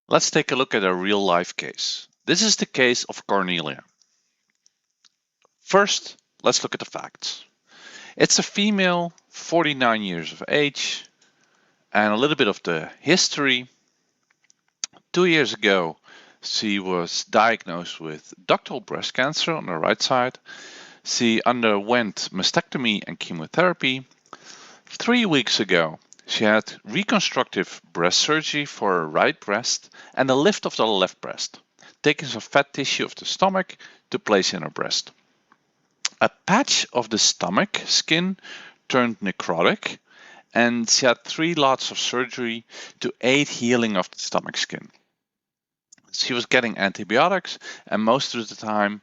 Let's take a look at a real life case. This is the case of Cornelia. First, let's look at the facts. It's a female, 49 years of age, and a little bit of the history. 2 years ago, she was diagnosed with ductal breast cancer on the right side. She underwent mastectomy and chemotherapy. 3 weeks ago, she had reconstructive breast surgery for her right breast and a lift of the left breast, taking some fat tissue of the stomach to place in her breast. A patch of the stomach skin turned necrotic, and she had 3 lots of surgery to aid healing of the stomach skin. She was getting antibiotics, and most of the time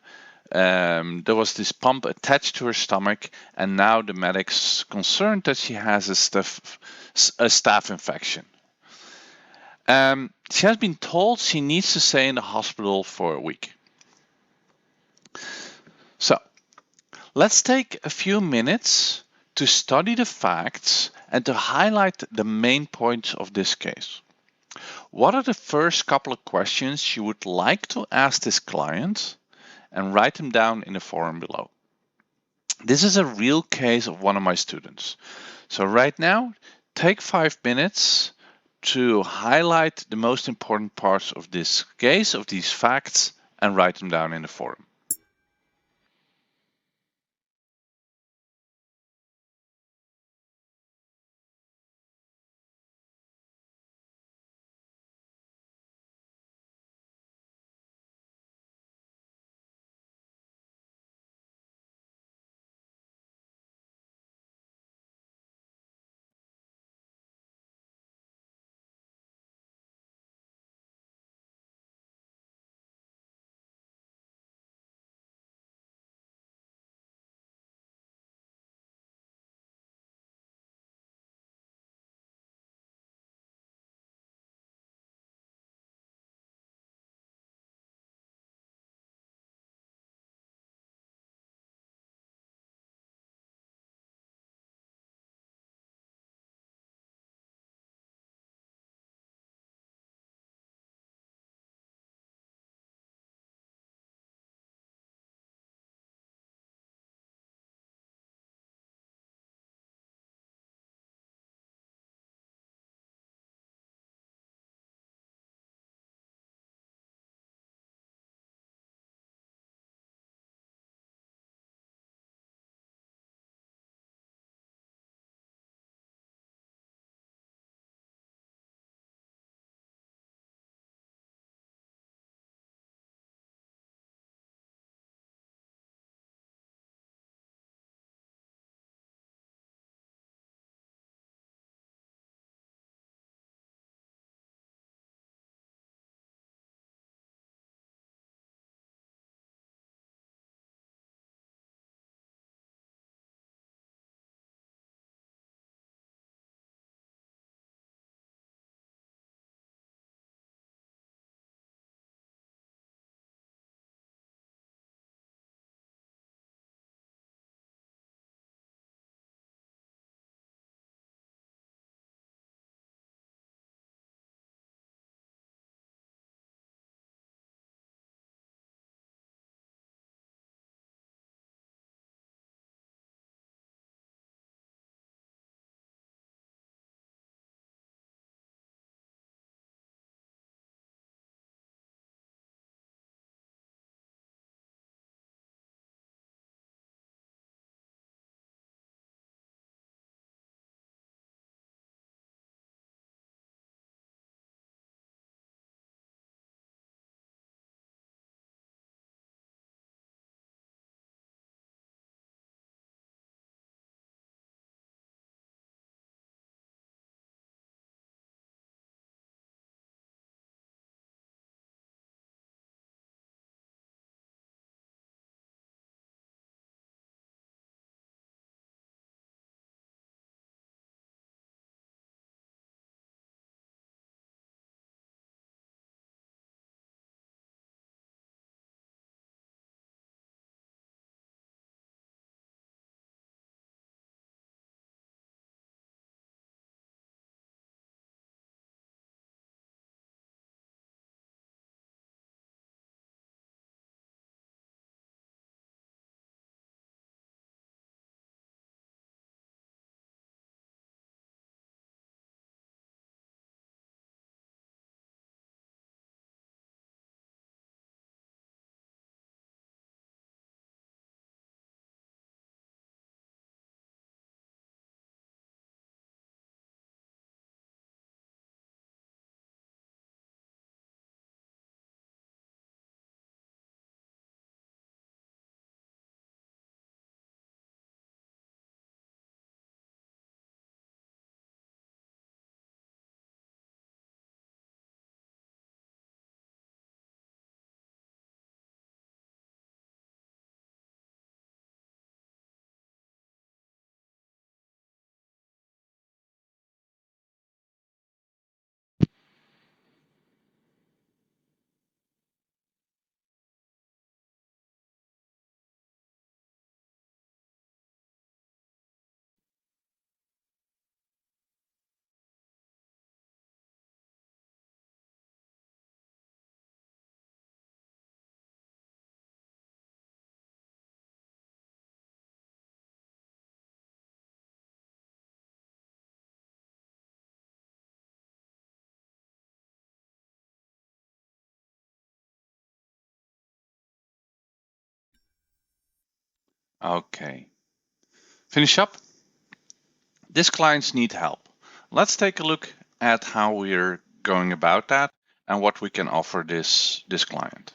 there was this pump attached to her stomach, and now the medics concerned that she has a staph infection. She has been told she needs to stay in the hospital for a week. So let's take a few minutes to study the facts and to highlight the main points of this case. What are the first couple of questions you would like to ask this client, and write them down in the forum below. This is a real case of one of my students. So right now, take 5 minutes to highlight the most important parts of this case, of these facts, and write them down in the forum. Okay. Finish up? This clients need help. Let's take a look at how we're going about that and what we can offer this client.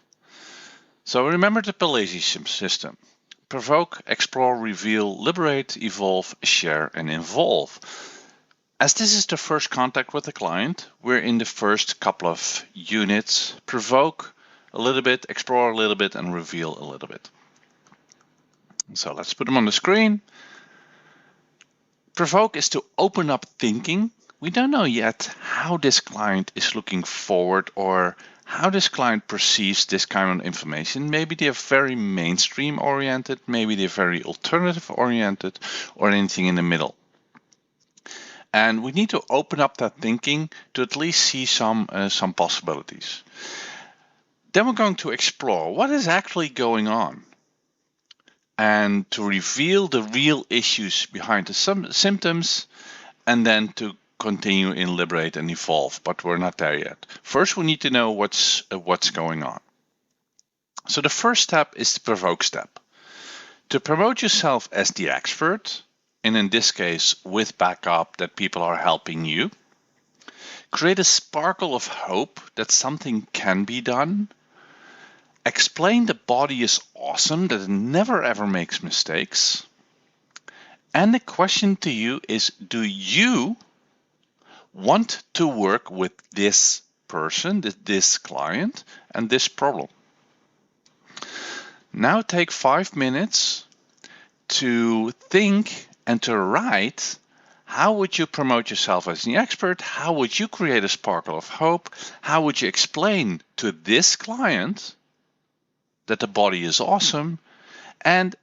So remember the Palladium system. Provoke, explore, reveal, liberate, evolve, share, and involve. As this is the first contact with the client, we're in the first couple of units. Provoke a little bit, explore a little bit, and reveal a little bit. So let's put them on the screen. Provoke is to open up thinking. We don't know yet how this client is looking forward or how this client perceives this kind of information. Maybe they're very mainstream oriented, maybe they're very alternative oriented, or anything in the middle. And we need to open up that thinking to at least see some possibilities. Then we're going to explore what is actually going on and to reveal the real issues behind the symptoms, and then to continue in liberate and evolve, but we're not there yet. First, we need to know what's going on. So the first step is the provoke step. To promote yourself as the expert, and in this case with backup that people are helping you, create a sparkle of hope that something can be done. Explain the body is awesome, that it never ever makes mistakes. And the question to you is, do you want to work with this person, this client, and this problem? Now take 5 minutes to think and to write. How would you promote yourself as an expert? How would you create a sparkle of hope? How would you explain to this client that the body is awesome? And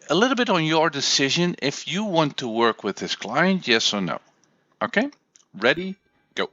a little bit on your decision if you want to work with this client, yes or no. Okay, ready? Go.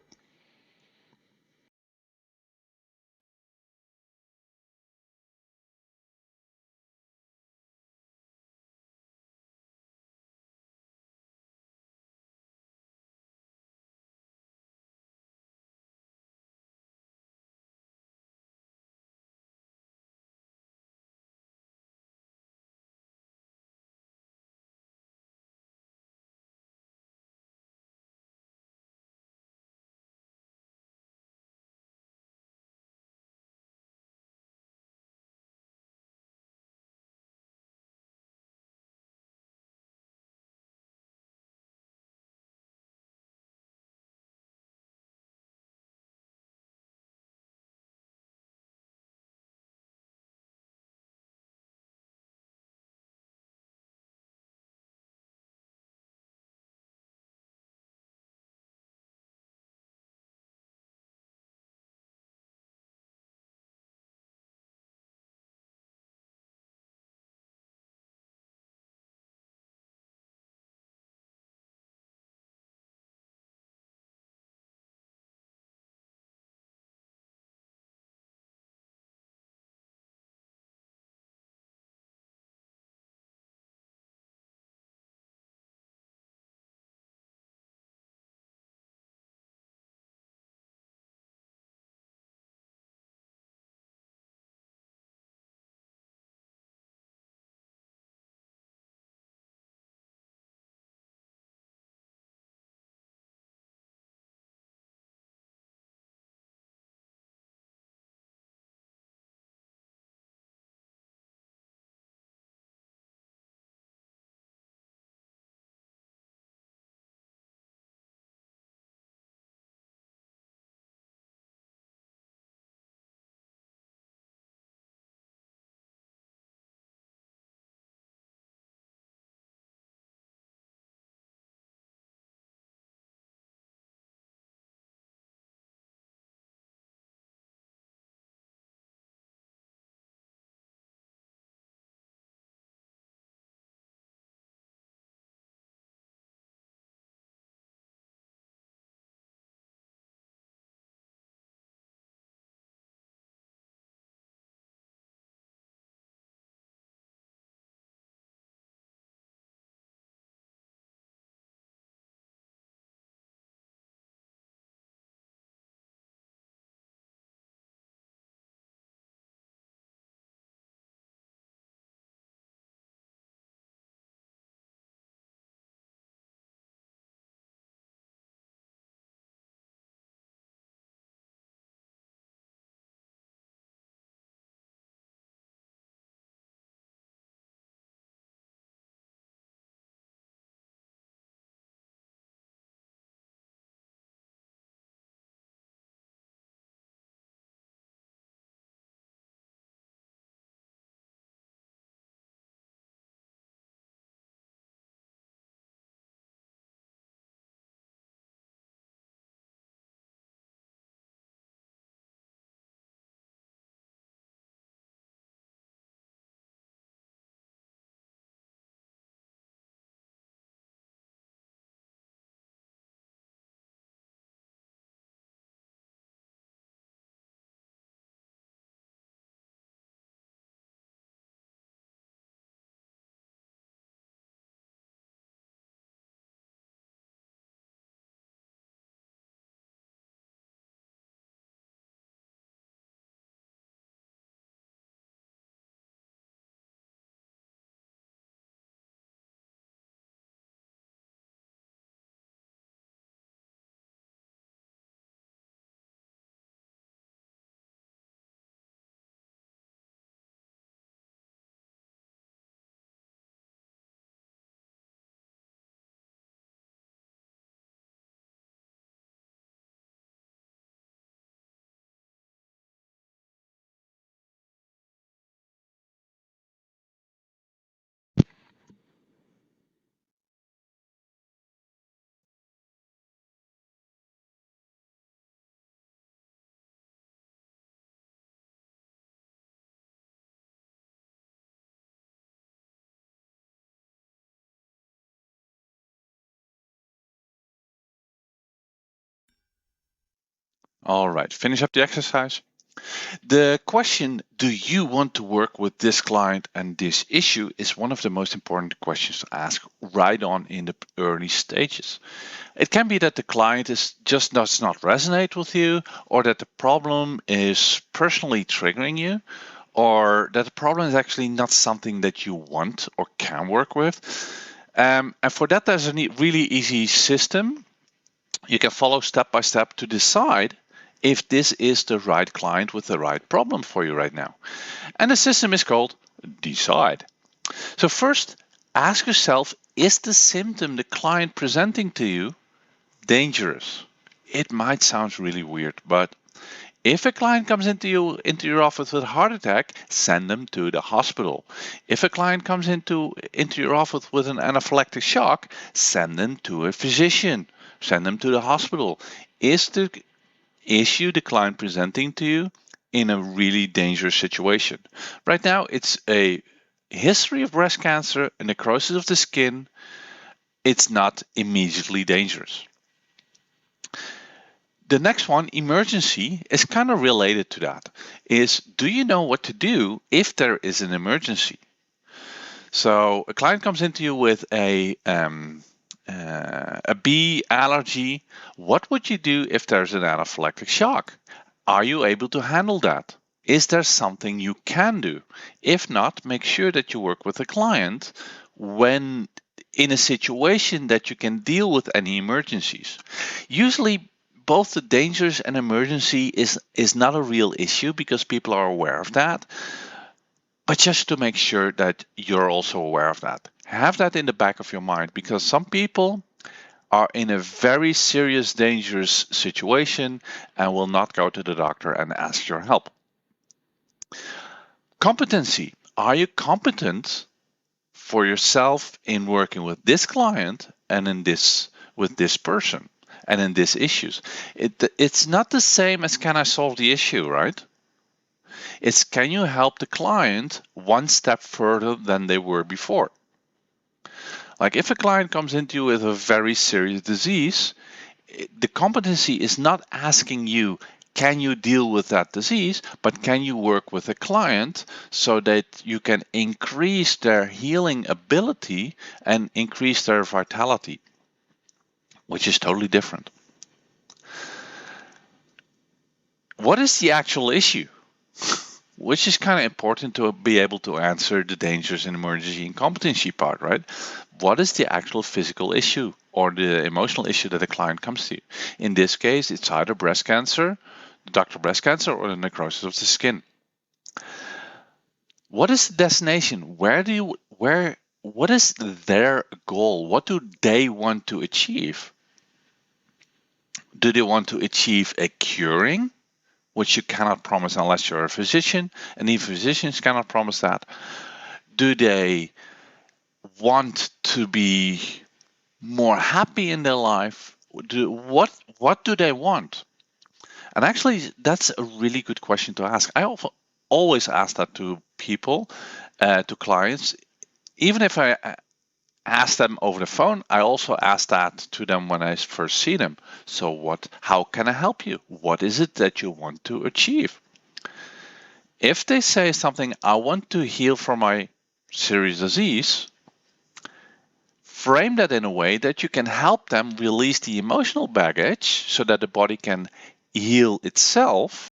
All right, finish up the exercise. The question, do you want to work with this client and this issue, is one of the most important questions to ask right on in the early stages. It can be that the client does not resonate with you, or that the problem is personally triggering you, or that the problem is actually not something that you want or can work with. And for that, there's a really easy system you can follow step by step to decide if this is the right client with the right problem for you right now. And the system is called Decide. So first, ask yourself, is the symptom the client presenting to you dangerous? It might sound really weird, but if a client comes into your office with a heart attack, send them to the hospital. If a client comes into your office with an anaphylactic shock, send them to a physician. Send them to the hospital. Is the issue the client presenting to you in a really dangerous situation? Right now, it's a history of breast cancer, a necrosis of the skin. It's not immediately dangerous. The next one, emergency, is kind of related to that. Do you know what to do if there is an emergency? So a client comes into you with a bee allergy. What would you do if there's an anaphylactic shock? Are you able to handle that? Is there something you can do? If not, make sure that you work with the client when in a situation that you can deal with any emergencies. Usually, both the dangers and emergency is not a real issue because people are aware of that. But just to make sure that you're also aware of that. Have that in the back of your mind, because some people are in a very serious, dangerous situation and will not go to the doctor and ask your help. Competency. Are you competent for yourself in working with this client and with this person and in these issues? It's not the same as can I solve the issue, right? It's can you help the client one step further than they were before? Like if a client comes into you with a very serious disease, the competency is not asking you, can you deal with that disease, but can you work with a client so that you can increase their healing ability and increase their vitality, which is totally different. What is the actual issue? Which is kind of important to be able to answer the dangers and emergency and competency part, right? What is the actual physical issue or the emotional issue that a client comes to you? In this case, it's either breast cancer, ductal breast cancer, or the necrosis of the skin. What is the destination? What is their goal? What do they want to achieve? Do they want to achieve a curing, which you cannot promise unless you're a physician, and even physicians cannot promise that? Do they want to be more happy in their life? What do they want? And actually, that's a really good question to ask. I always ask that to people, to clients. Even if I ask them over the phone, I also ask that to them when I first see them. So how can I help you? What is it that you want to achieve? If they say something, I want to heal from my serious disease, frame that in a way that you can help them release the emotional baggage so that the body can heal itself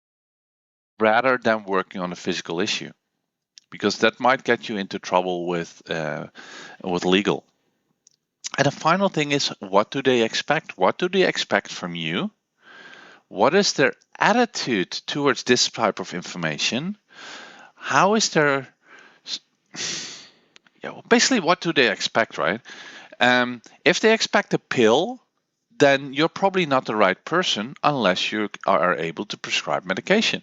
rather than working on a physical issue, because that might get you into trouble with legal. And the final thing is, what do they expect? What do they expect from you? What is their attitude towards this type of information? How is their... basically, what do they expect, right? If they expect a pill, then you're probably not the right person unless you are able to prescribe medication.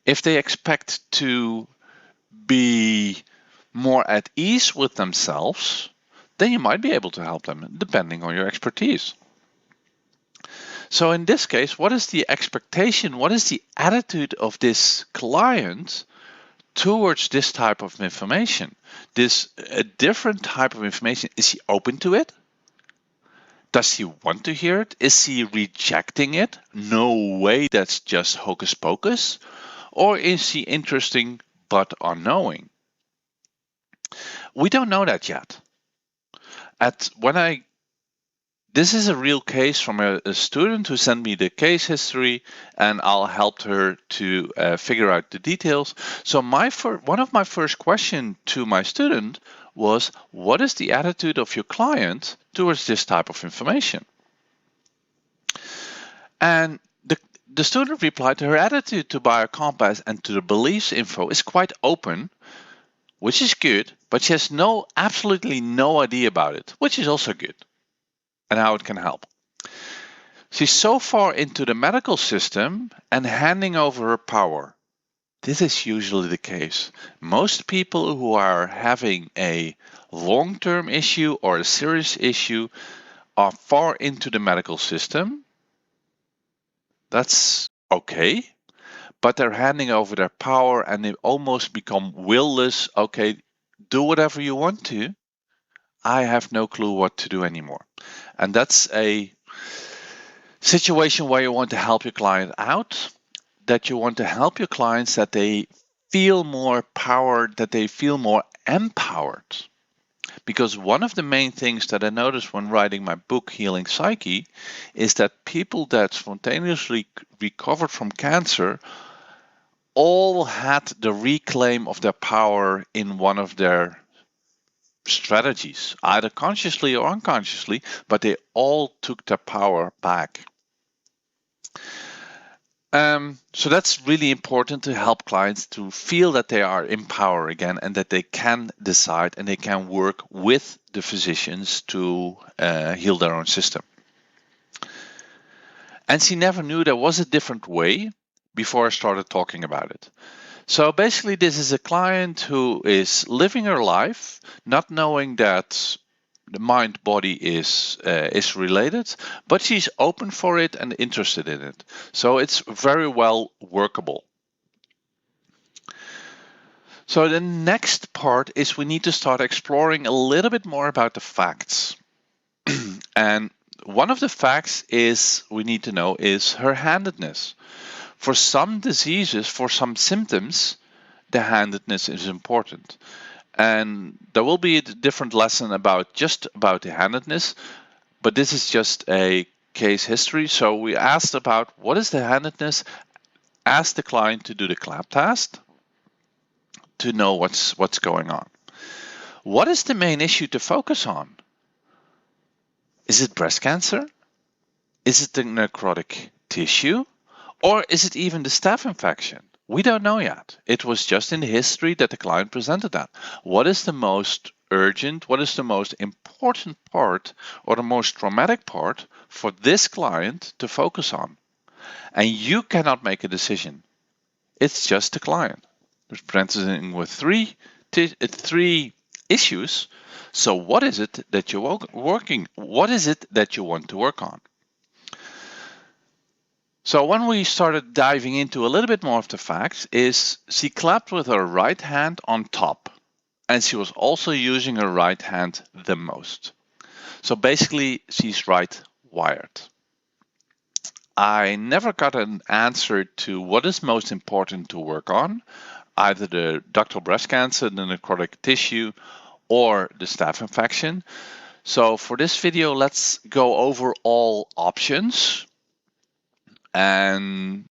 If they expect to be more at ease with themselves, then you might be able to help them, depending on your expertise. So in this case, what is the expectation? What is the attitude of this client towards this type of information? A different type of information, is he open to it? Does he want to hear it? Is he rejecting it? No way, that's just hocus pocus. Or is he interesting but unknowing? We don't know that yet. This is a real case from a student who sent me the case history, and I'll help her to figure out the details. So one of my first questions to my student was, what is the attitude of your client towards this type of information? And the student replied to her attitude to BioCompass and to the beliefs info is quite open, which is good, but she has absolutely no idea about it, which is also good, and how it can help. She's so far into the medical system and handing over her power. This is usually the case. Most people who are having a long-term issue or a serious issue are far into the medical system. That's okay, but they're handing over their power and they almost become willless. Okay, do whatever you want to. I have no clue what to do anymore. And that's a situation where you want to help your client out, that you want to help your clients that they feel more power, that they feel more empowered. Because one of the main things that I noticed when writing my book, Healing Psyche, is that people that spontaneously recovered from cancer all had the reclaim of their power in one of their strategies, either consciously or unconsciously, but they all took their power back. So that's really important to help clients to feel that they are in power again and that they can decide and they can work with the physicians to heal their own system. And she never knew there was a different way before I started talking about it. So basically, this is a client who is living her life, not knowing that the mind-body is related, but she's open for it and interested in it. So it's very well workable. So the next part is we need to start exploring a little bit more about the facts. And one of the facts is we need to know is her handedness. For some diseases, for some symptoms, the handedness is important. And there will be a different lesson about the handedness, but this is just a case history. So we asked about what is the handedness, asked the client to do the clap test to know what's going on. What is the main issue to focus on? Is it breast cancer? Is it the necrotic tissue? Or is it even the staph infection? We don't know yet. It was just in the history that the client presented that. What is the most urgent, what is the most important part or the most traumatic part for this client to focus on? And you cannot make a decision. It's just the client. There's presenting with three issues. So what is it that you're working? What is it that you want to work on? So when we started diving into a little bit more of the facts is she clapped with her right hand on top, and she was also using her right hand the most. So basically she's right wired. I never got an answer to what is most important to work on, either the ductal breast cancer, the necrotic tissue, or the staph infection. So for this video, let's go over all options and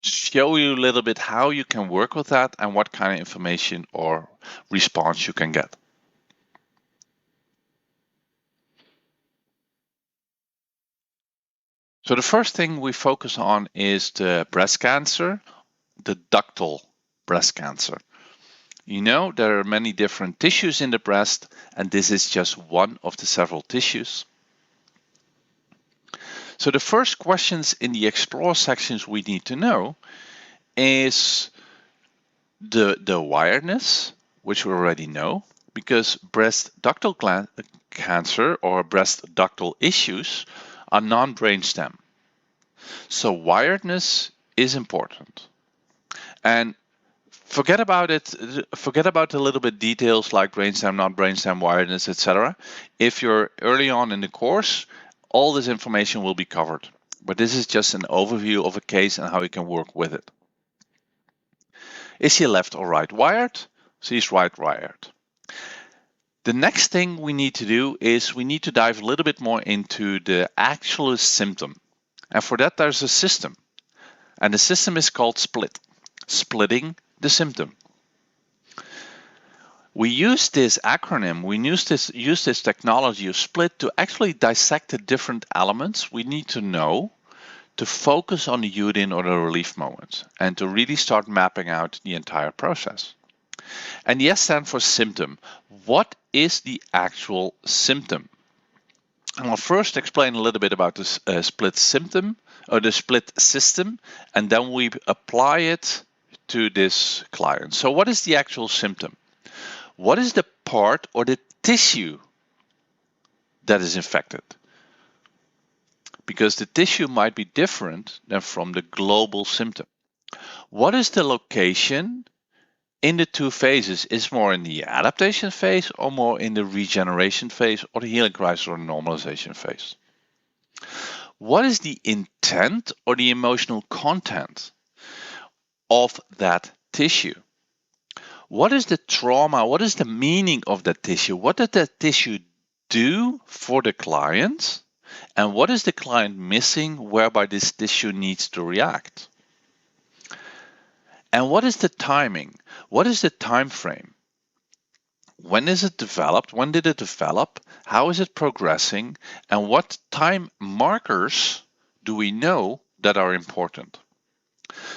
show you a little bit how you can work with that and what kind of information or response you can get. So the first thing we focus on is the breast cancer, the ductal breast cancer. You know, there are many different tissues in the breast, and this is just one of the several tissues. So the first questions in the explore sections we need to know is the wiredness, which we already know, because breast ductal cancer or breast ductal issues are non-brainstem. So wiredness is important. And forget about it. Forget about the little bit details like brainstem, non-brainstem, wiredness, etc. If you're early on in the course, All this information will be covered, but this is just an overview of a case and how you can work with it. Is she left or right wired? She's right wired. The next thing we need to do is we need to dive a little bit more into the actual symptom. And for that, there's a system. And the system is called split, splitting the symptom. We use this acronym, we use this technology of split to actually dissect the different elements we need to know to focus on the Udin or the relief moment and to really start mapping out the entire process. And the S stands for symptom. What is the actual symptom? And I'll first explain a little bit about this split symptom or the split system, and then we apply it to this client. So what is the actual symptom? What is the part or the tissue that is infected? Because the tissue might be different than from the global symptom. What is the location in the two phases? Is more in the adaptation phase or more in the regeneration phase or the healing crisis or normalization phase? What is the intent or the emotional content of that tissue? What is the trauma? What is the meaning of that tissue? What did that tissue do for the client? And what is the client missing whereby this tissue needs to react? And what is the timing? What is the time frame? When is it developed? When did it develop? How is it progressing? And what time markers do we know that are important?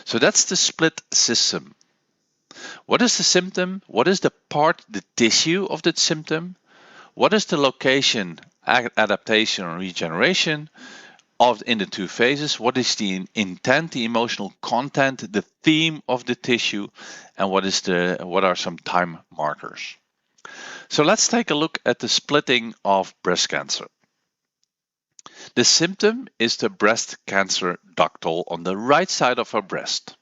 So that's the split system. What is the symptom? What is the part, the tissue of that symptom? What is the location, adaptation or regeneration in the two phases? What is the intent, the emotional content, the theme of the tissue, and what are some time markers? So let's take a look at the splitting of breast cancer. The symptom is the breast cancer ductal on the right side of our breast.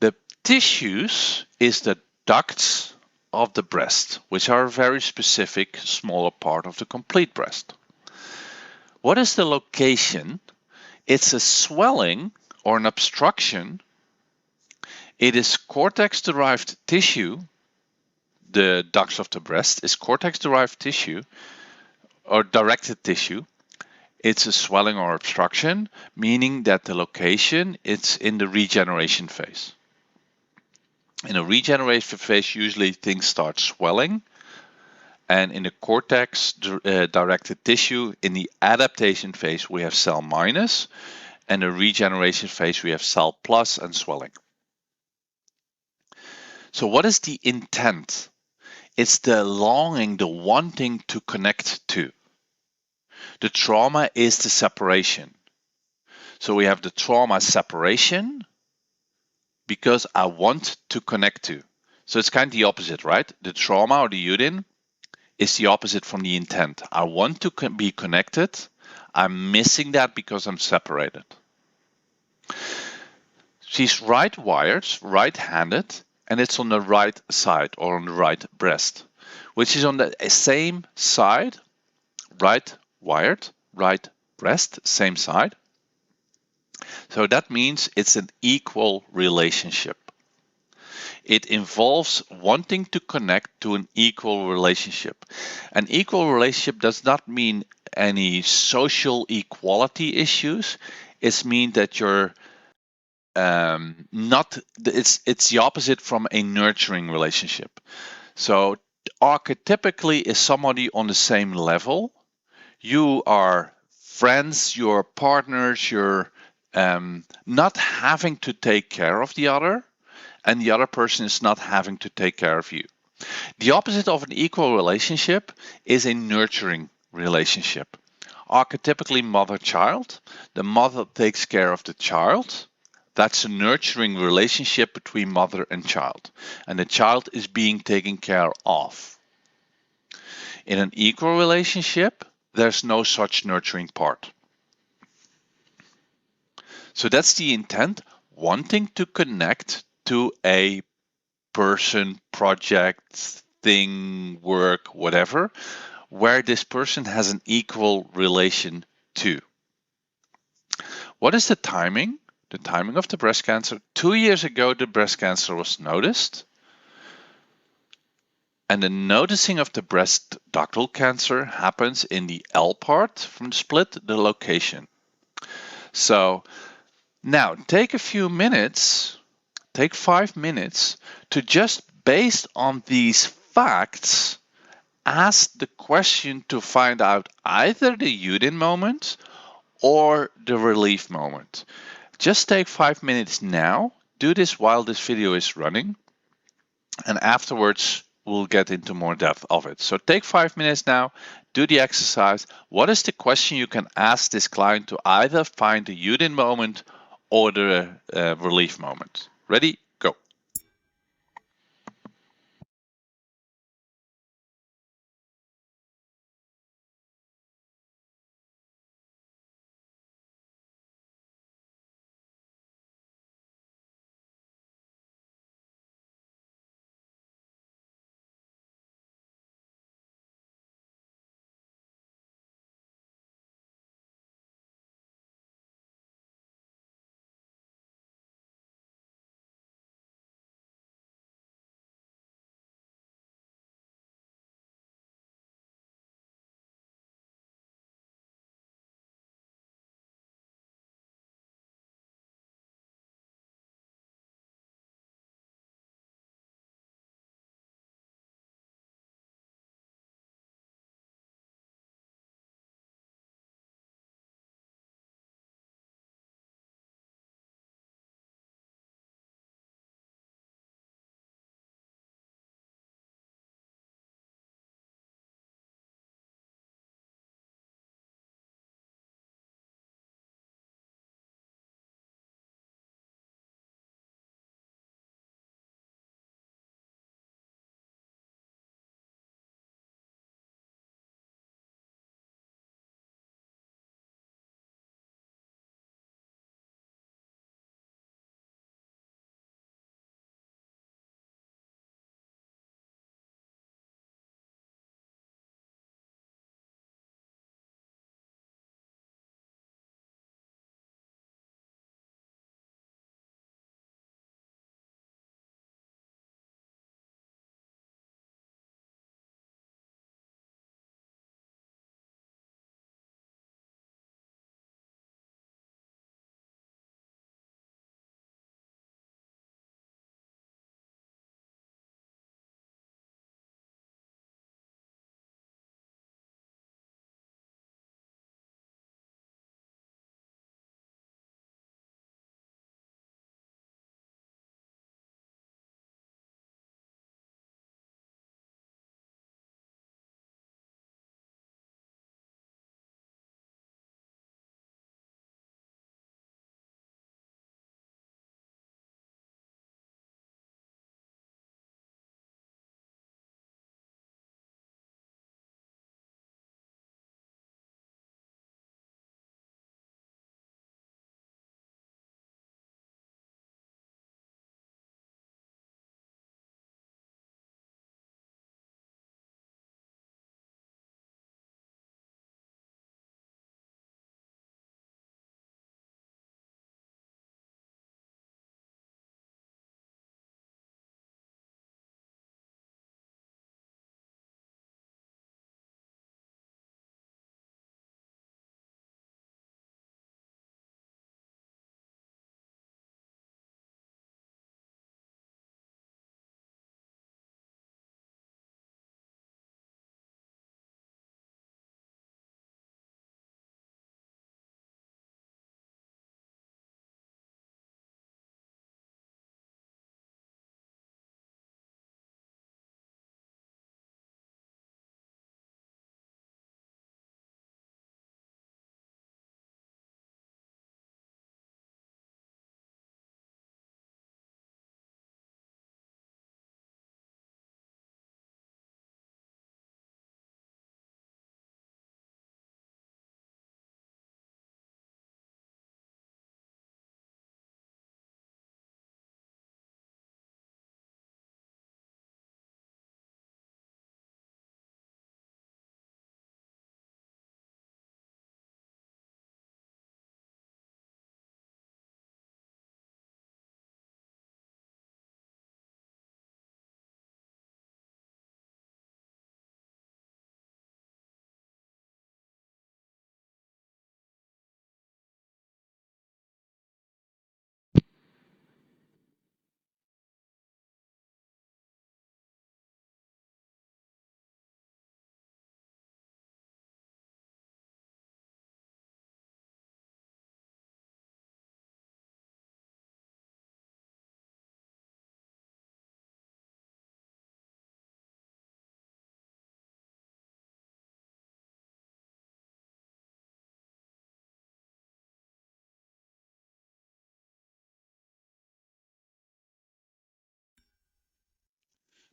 The tissues is the ducts of the breast, which are a very specific, smaller part of the complete breast. What is the location? It's a swelling or an obstruction. It is cortex-derived tissue. The ducts of the breast is cortex-derived tissue or directed tissue. It's a swelling or obstruction, meaning that the location it's in the regeneration phase. In a regeneration phase, usually things start swelling. And in the cortex directed tissue, in the adaptation phase, we have cell minus, and the regeneration phase, we have cell plus and swelling. So what is the intent? It's the longing, the wanting to connect to. The trauma is the separation. So we have the trauma separation because I want to connect to. So it's kind of the opposite, right? The trauma or the Udin is the opposite from the intent. I want to be connected. I'm missing that because I'm separated. She's right wired, right-handed, and it's on the right side or on the right breast, which is on the same side, right wired, right breast, same side. So that means it's an equal relationship. It involves wanting to connect to an equal relationship. An equal relationship does not mean any social equality issues. It means that you're it's the opposite from a nurturing relationship. So archetypically is somebody on the same level. You are friends, you're partners, you're not having to take care of the other, and the other person is not having to take care of you. The opposite of an equal relationship is a nurturing relationship. Archetypically mother-child. The mother takes care of the child. That's a nurturing relationship between mother and child. And the child is being taken care of. In an equal relationship, there's no such nurturing part. So that's the intent, wanting to connect to a person, project, thing, work, whatever, where this person has an equal relation to. What is the timing? The timing of the breast cancer. 2 years ago, the breast cancer was noticed. And the noticing of the breast ductal cancer happens in the L part from the split, the location. So now take a few minutes, take 5 minutes to just based on these facts, ask the question to find out either the Udin moment or the relief moment. Just take 5 minutes now. Do this while this video is running. And afterwards, we'll get into more depth of it. So take 5 minutes now, do the exercise. What is the question you can ask this client to either find the Udin moment or the relief moment? Ready? Go.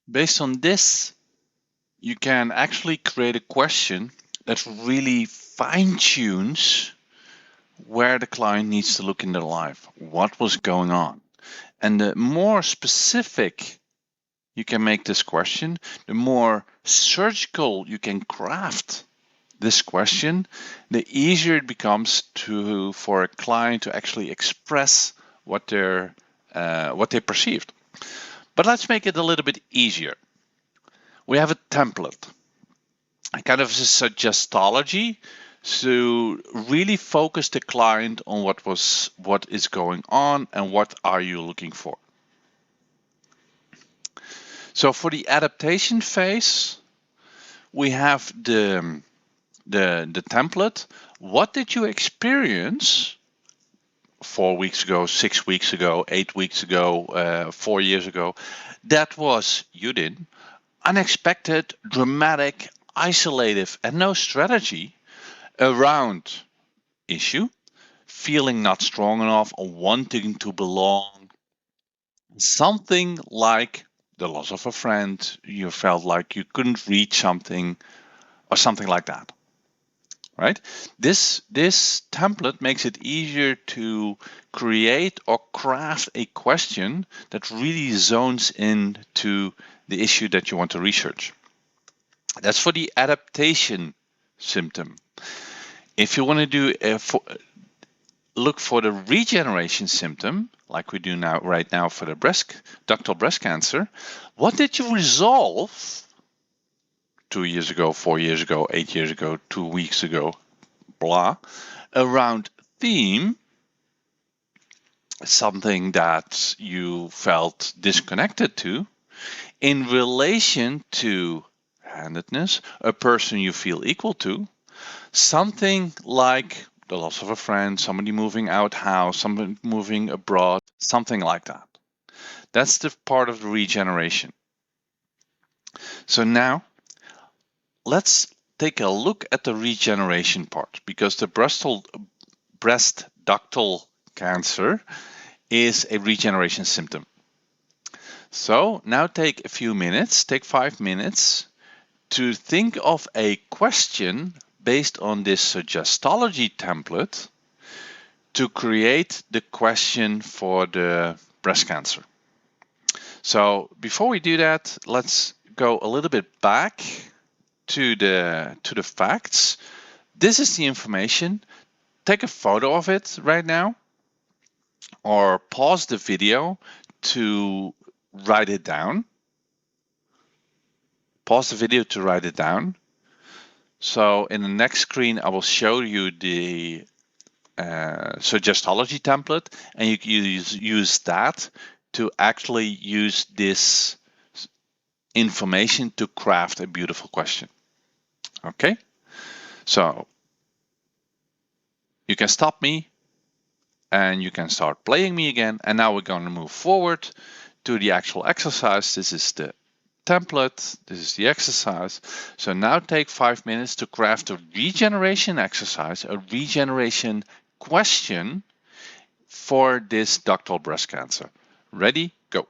Based on this, you can actually create a question that really fine-tunes where the client needs to look in their life, what was going on. And the more specific you can make this question, the more surgical you can craft this question, the easier it becomes for a client to actually express what they perceived. But let's make it a little bit easier. We have a template, a kind of a suggestology, to really focus the client on what is going on and what are you looking for. So for the adaptation phase, we have the template. What did you experience 4 weeks ago, 6 weeks ago, 8 weeks ago, 4 years ago? That was Udin. Unexpected, dramatic, isolative, and no strategy around issue, feeling not strong enough or wanting to belong. Something like the loss of a friend, you felt like you couldn't reach something, or something like that. Right? This template makes it easier to create or craft a question that really zones into the issue that you want to research. That's for the adaptation symptom. If you want to do look for the regeneration symptom, like we do now right now for the ductal breast cancer, what did you resolve 2 years ago, 4 years ago, 8 years ago, 2 weeks ago, blah, around theme, something that you felt disconnected to, in relation to handedness, a person you feel equal to, something like the loss of a friend, somebody moving out house, somebody moving abroad, something like that. That's the part of the regeneration. So now let's take a look at the regeneration part, because the breast ductal cancer is a regeneration symptom. So now take a few minutes, take 5 minutes to think of a question based on this suggestology template to create the question for the breast cancer. So before we do that, let's go a little bit back to the facts. This is the information. Take a photo of it right now, or pause the video to write it down. Pause the video to write it down. So in the next screen, I will show you the suggestology template, and you can use that to actually use this information to craft a beautiful question. Okay, so you can stop me and you can start playing me again. And now we're going to move forward to the actual exercise. This is the template. This is the exercise. So now take 5 minutes to craft a regeneration exercise, a regeneration question for this ductal breast cancer. Ready? Go.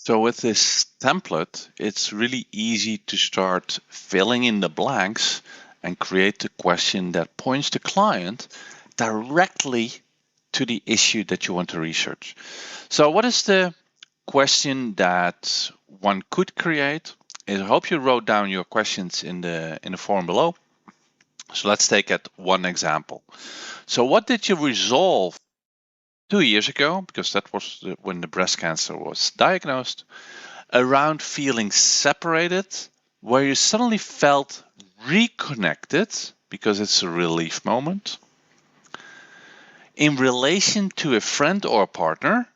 So with this template, it's really easy to start filling in the blanks and create the question that points the client directly to the issue that you want to research. So what is the question that one could create? I hope you wrote down your questions in the form below. So let's take it one example. So what did you resolve 2 years ago, because that was when the breast cancer was diagnosed, around feeling separated, where you suddenly felt reconnected because it's a relief moment, in relation to a friend or a partner,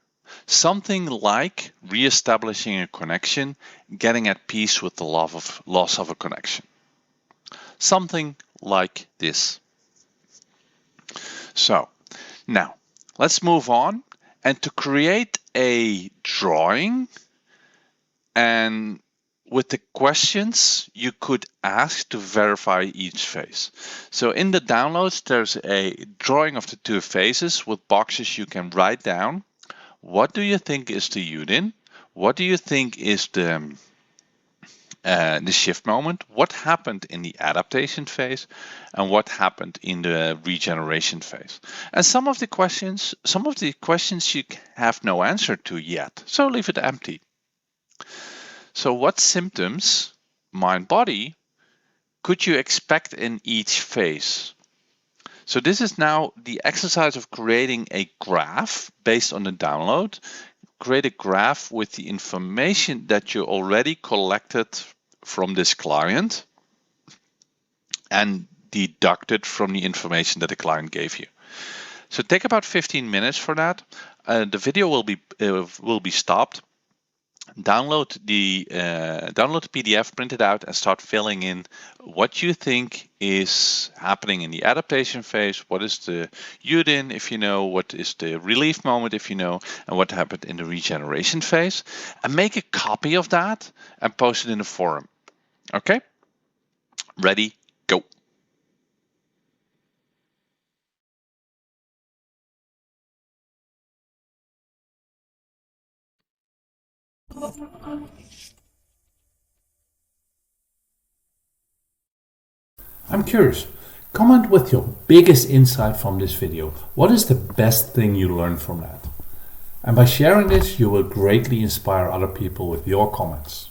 something like re-establishing a connection, getting at peace with the loss of a connection. Something like this. So now let's move on, and to create a drawing and with the questions you could ask to verify each phase. So in the downloads, there's a drawing of the two phases with boxes you can write down. What do you think is the Udin? What do you think is the shift moment? What happened in the adaptation phase? And what happened in the regeneration phase? And some of the questions you have no answer to yet, so leave it empty. So what symptoms, mind, body, could you expect in each phase? So this is now the exercise of creating a graph based on the download. Create a graph with the information that you already collected from this client and deducted from the information that the client gave you. So take about 15 minutes for that. The video will be stopped. Download the PDF, print it out, and start filling in what you think is happening in the adaptation phase. What is the Udin, if you know? What is the relief moment, if you know? And what happened in the regeneration phase? And make a copy of that and post it in the forum. Okay? Ready? Go. I'm curious. Comment with your biggest insight from this video. What is the best thing you learned from that? And by sharing this, you will greatly inspire other people with your comments.